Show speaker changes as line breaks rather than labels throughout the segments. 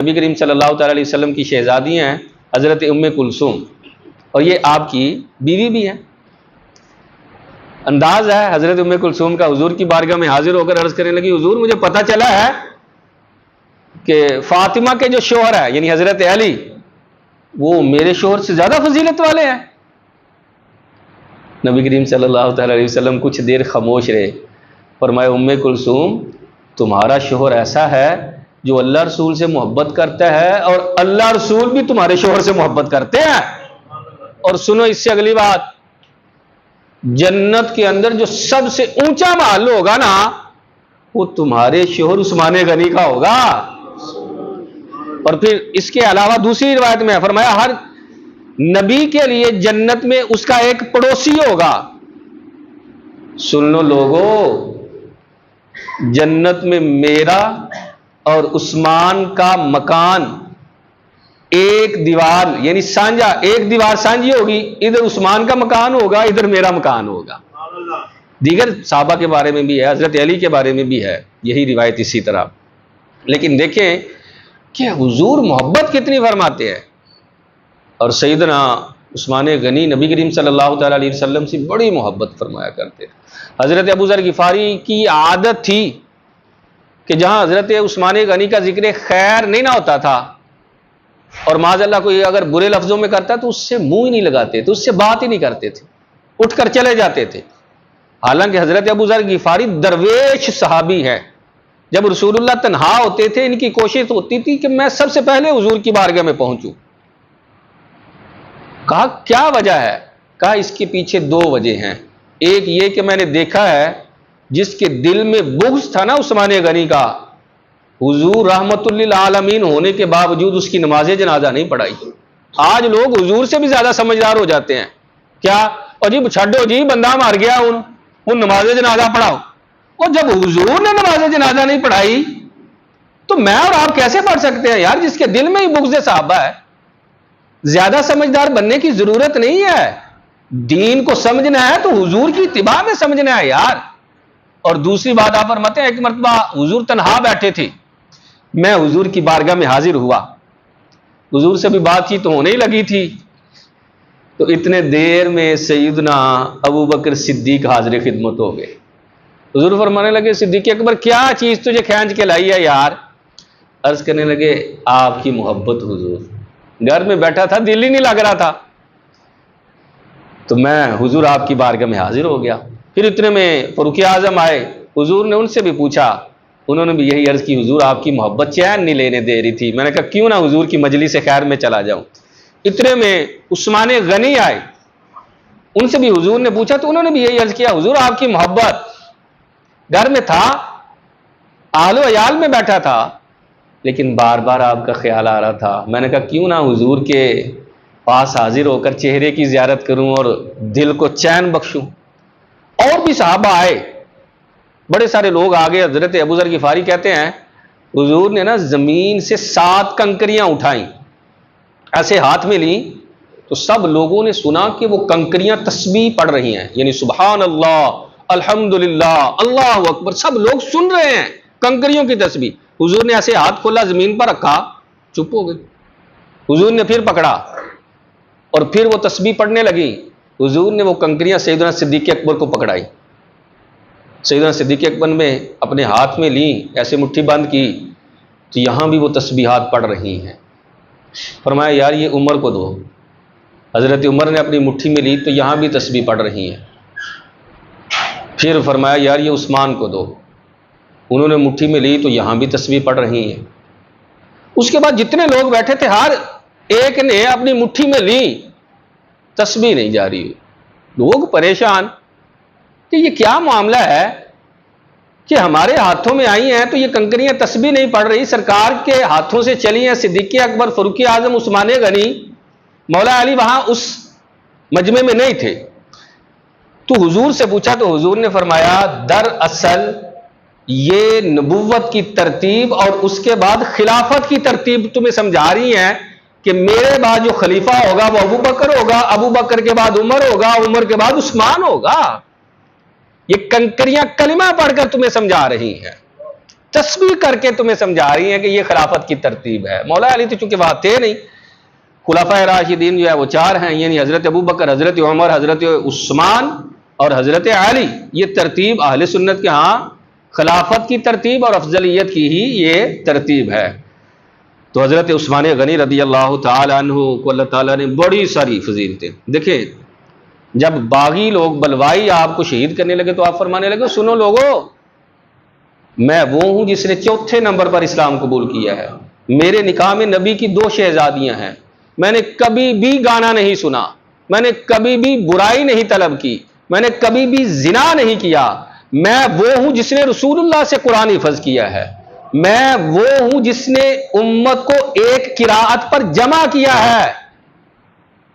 نبی کریم صلی اللہ تعالیٰ علیہ وسلم کی شہزادی ہیں حضرت ام کلثوم، اور یہ آپ کی بیوی بھی ہیں۔ انداز ہے حضرت ام کلثوم کا حضور کی بارگاہ میں حاضر ہو کر عرض کرنے لگی، حضور مجھے پتہ چلا ہے کہ فاطمہ کے جو شوہر ہے یعنی حضرت علی، وہ میرے شوہر سے زیادہ فضیلت والے ہیں۔ نبی کریم صلی اللہ تعالیٰ علیہ وسلم کچھ دیر خاموش رہے، فرمایا ام کلثوم تمہارا شوہر ایسا ہے جو اللہ رسول سے محبت کرتا ہے، اور اللہ رسول بھی تمہارے شوہر سے محبت کرتے ہیں۔ اور سنو اس سے اگلی بات، جنت کے اندر جو سب سے اونچا محل ہوگا نا، وہ تمہارے شوہر عثمان غنی کا ہوگا۔ اور پھر اس کے علاوہ دوسری روایت میں فرمایا ہر نبی کے لیے جنت میں اس کا ایک پڑوسی ہوگا۔ سن لو لوگو، جنت میں میرا اور عثمان کا مکان ایک دیوار یعنی سانجا، ایک دیوار سانجی ہوگی، ادھر عثمان کا مکان ہوگا، ادھر میرا مکان ہوگا۔ دیگر صحابہ کے بارے میں بھی ہے، حضرت علی کے بارے میں بھی ہے یہی روایت اسی طرح۔ لیکن دیکھیں کہ حضور محبت کتنی فرماتے ہیں، اور سیدنا عثمان غنی نبی کریم صلی اللہ تعالیٰ علیہ وسلم سے بڑی محبت فرمایا کرتے ہیں۔ حضرت ابو ذر غفاری کی عادت تھی کہ جہاں حضرت عثمان غنی کا ذکر خیر نہیں نہ ہوتا تھا، اور معاذ اللہ کوئی اگر برے لفظوں میں کرتا تو اس سے منہ ہی نہیں لگاتے تھے، اس سے بات ہی نہیں کرتے تھے، اٹھ کر چلے جاتے تھے۔ حالانکہ حضرت ابو ذر غفاری درویش صحابی ہے، جب رسول اللہ تنہا ہوتے تھے ان کی کوشش ہوتی تھی کہ میں سب سے پہلے حضور کی بارگاہ میں پہنچوں۔ کہا کیا وجہ ہے؟ کہا اس کے پیچھے دو وجہ ہیں، ایک یہ کہ میں نے دیکھا ہے جس کے دل میں بغض تھا نا عثمان غنی کا، حضور رحمت للعالمین ہونے کے باوجود اس کی نماز جنازہ نہیں پڑھائی۔ آج لوگ حضور سے بھی زیادہ سمجھدار ہو جاتے ہیں، کیا اور جی چھڈو جی بندہ مار گیا ان نماز جنازہ پڑھاؤ، اور جب حضور نے نماز جنازہ نہیں پڑھائی تو میں اور آپ کیسے پڑھ سکتے ہیں یار، جس کے دل میں ہی بغض صحابہ ہے۔ زیادہ سمجھدار بننے کی ضرورت نہیں ہے، دین کو سمجھنا ہے تو حضور کی اتباع میں سمجھنا ہے یار۔ اور دوسری بات آپ فرماتے ہیں ایک مرتبہ حضور تنہا بیٹھے تھے، میں حضور کی بارگاہ میں حاضر ہوا، حضور سے بھی بات چیت ہونے ہی لگی تھی، تو اتنے دیر میں سیدنا ابو بکر صدیق حاضر خدمت ہو گئے۔ حضور فرمانے لگے صدیق اکبر کیا چیز تجھے کھینچ کے لائی ہے یار؟ عرض کرنے لگے آپ کی محبت حضور، گھر میں بیٹھا تھا دل ہی نہیں لگ رہا تھا، تو میں حضور آپ کی بارگاہ میں حاضر ہو گیا۔ پھر اتنے میں فاروق اعظم آئے، حضور نے ان سے بھی پوچھا، انہوں نے بھی یہی عرض کی حضور آپ کی محبت چین نہیں لینے دے رہی تھی۔ میں نے کہا کیوں نہ حضور کی مجلس خیر میں چلا جاؤں۔ اتنے میں عثمان غنی آئے، ان سے بھی حضور نے پوچھا تو انہوں نے بھی یہی عرض کیا حضور آپ کی محبت، گھر میں تھا آل و عیال میں بیٹھا تھا لیکن بار بار آپ کا خیال آ رہا تھا۔ میں نے کہا کیوں نہ حضور کے پاس حاضر ہو کر چہرے کی زیارت کروں اور دل کو چین بخشوں۔ اور بھی صحابہ آئے، بڑے سارے لوگ آگے، حضرت ابو ذر غفاری کہتے ہیں حضور نے نا زمین سے 7 کنکریاں اٹھائیں، ایسے ہاتھ میں لیں، تو سب لوگوں نے سنا کہ وہ کنکریاں تسبیح پڑھ رہی ہیں، یعنی سبحان اللہ الحمدللہ اللہ اکبر، سب لوگ سن رہے ہیں کنکریوں کی تسبیح۔ حضور نے ایسے ہاتھ کھولا زمین پر رکھا، چپ ہو گئے۔ حضور نے پھر پکڑا اور پھر وہ تسبیح پڑھنے لگی۔ حضور نے وہ کنکریاں سیدنا صدیق اکبر کو پکڑائی، سیدنا صدیق اکبر میں اپنے ہاتھ میں لیں، ایسے مٹھی بند کی تو یہاں بھی وہ تسبیحات پڑھ رہی ہیں۔ فرمایا یار یہ عمر کو دو۔ حضرت عمر نے اپنی مٹھی میں لی تو یہاں بھی تسبیح پڑھ رہی ہیں۔ پھر فرمایا یار یہ عثمان کو دو، انہوں نے مٹھی میں لی تو یہاں بھی تسبیح پڑھ رہی ہیں۔ اس کے بعد جتنے لوگ بیٹھے تھے ہر ایک نے اپنی مٹھی میں لی، تسبیح نہیں جاری ہوئی۔ لوگ پریشان کہ یہ کیا معاملہ ہے کہ ہمارے ہاتھوں میں آئی ہیں تو یہ کنکریاں تسبیح نہیں پڑھ رہی، سرکار کے ہاتھوں سے چلی ہیں، صدیق اکبر، فاروق اعظم، عثمان غنی، مولا علی وہاں اس مجمع میں نہیں تھے۔ تو حضور سے پوچھا تو حضور نے فرمایا دراصل یہ نبوت کی ترتیب اور اس کے بعد خلافت کی ترتیب تمہیں سمجھا رہی ہیں کہ میرے بعد جو خلیفہ ہوگا وہ ابو بکر ہوگا، ابو بکر کے بعد عمر ہوگا، عمر کے بعد عثمان ہوگا۔ یہ کنکریاں کلمہ پڑھ کر تمہیں سمجھا رہی ہیں۔ تسبیح کر کے تمہیں سمجھا رہی ہیں کہ یہ خلافت کی ترتیب ہے۔ مولا علی تو چونکہ وہاں تھے نہیں، خلفائے راشدین جو ہے وہ 4 ہیں، یعنی حضرت ابوبکر، حضرت عمر، حضرت عثمان اور حضرت علی۔ یہ ترتیب اہل سنت کے ہاں خلافت کی ترتیب اور افضلیت کی ہی یہ ترتیب ہے۔ تو حضرت عثمان غنی رضی اللہ تعالی عنہ کو اللہ تعالیٰ نے بڑی ساری فضیلتیں، دیکھیں جب باغی لوگ بلوائی آپ کو شہید کرنے لگے تو آپ فرمانے لگے سنو لوگو، میں وہ ہوں جس نے 4تھے نمبر پر اسلام قبول کیا ہے، میرے نکاح میں نبی کی 2 شہزادیاں ہیں، میں نے کبھی بھی گانا نہیں سنا، میں نے کبھی بھی برائی نہیں طلب کی، میں نے کبھی بھی زنا نہیں کیا، میں وہ ہوں جس نے رسول اللہ سے قرآن حفظ کیا ہے، میں وہ ہوں جس نے امت کو ایک قراءت پر جمع کیا ہے۔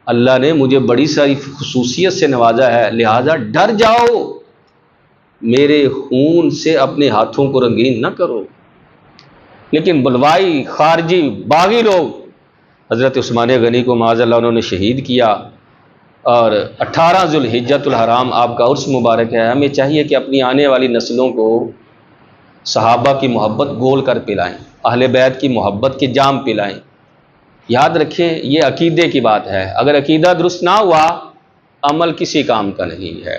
اللہ نے مجھے بڑی ساری خصوصیت سے نوازا ہے، لہذا ڈر جاؤ، میرے خون سے اپنے ہاتھوں کو رنگین نہ کرو۔ لیکن بلوائی خارجی باغی لوگ حضرت عثمان غنی کو معاذ اللہ انہوں نے شہید کیا، اور 18 ذوالحجۃ الحرام آپ کا عرس مبارک ہے۔ ہمیں چاہیے کہ اپنی آنے والی نسلوں کو صحابہ کی محبت گول کر پلائیں، اہل بیت کی محبت کے جام پلائیں۔ یاد رکھیں یہ عقیدے کی بات ہے، اگر عقیدہ درست نہ ہوا عمل کسی کام کا نہیں ہے۔